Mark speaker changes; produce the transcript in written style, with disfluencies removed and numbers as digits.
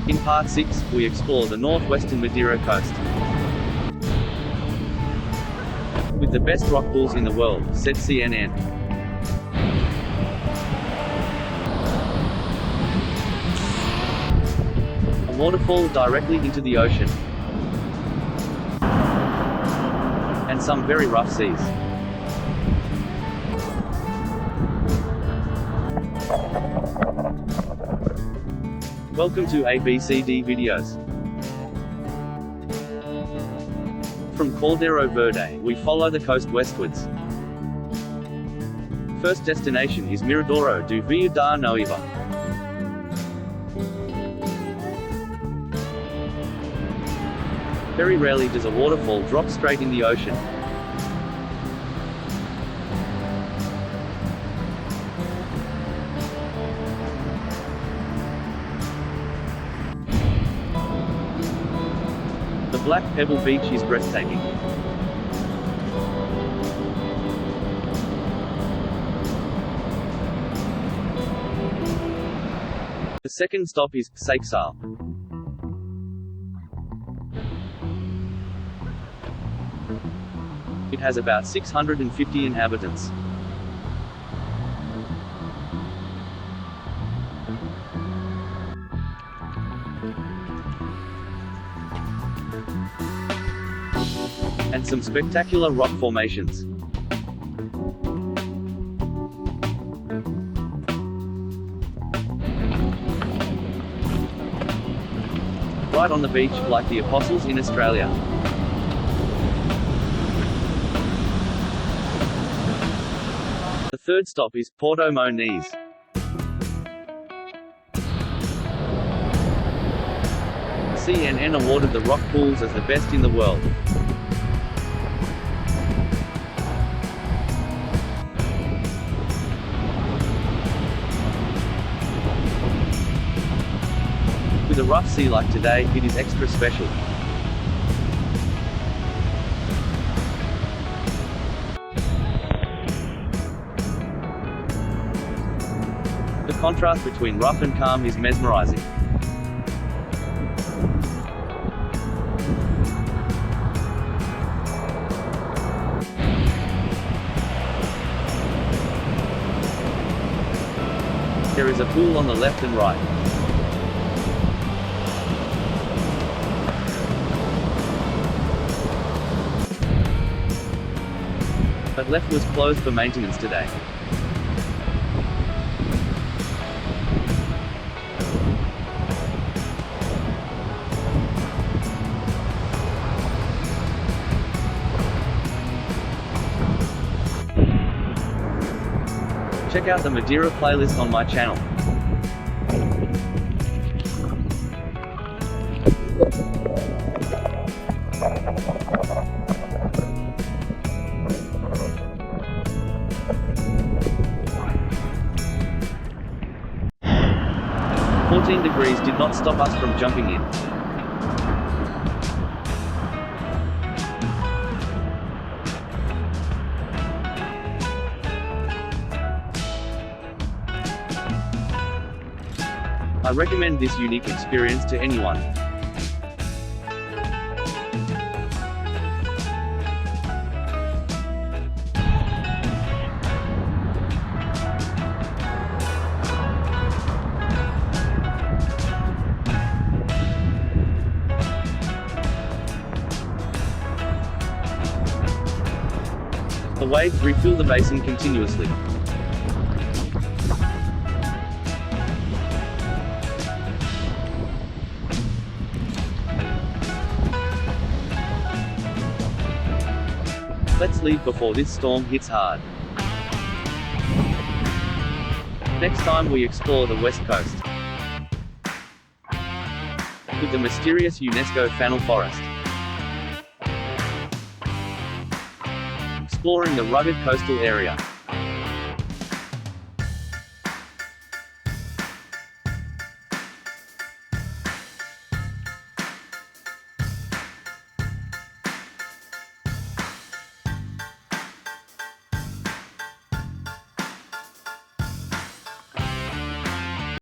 Speaker 1: In Part 6, we explore the northwestern Madeira coast. With the best rock pools in the world, said CNN. A waterfall directly into the ocean. And some very rough seas. Welcome to ABCD Videos. From Caldero Verde, we follow the coast westwards. First destination is Miradouro do Véu da Noiva. Very rarely does a waterfall drop straight in the ocean. The black pebble beach is breathtaking. The second stop is Seixal. It has about 650 inhabitants. And some spectacular rock formations. Right on the beach, like the apostles in Australia. The third stop is Porto Moniz. CNN awarded the rock pools as the best in the world. With a rough sea like today, it is extra special. The contrast between rough and calm is mesmerizing. There is a pool on the left and right. But left was closed for maintenance today. Check out the Madeira playlist on my channel. "14 degrees did not stop us from jumping in. I recommend this unique experience to anyone. The waves refill the basin continuously. Let's leave before this storm hits hard. Next time we explore the west coast. With the mysterious UNESCO Fennel Forest. Exploring the rugged coastal area.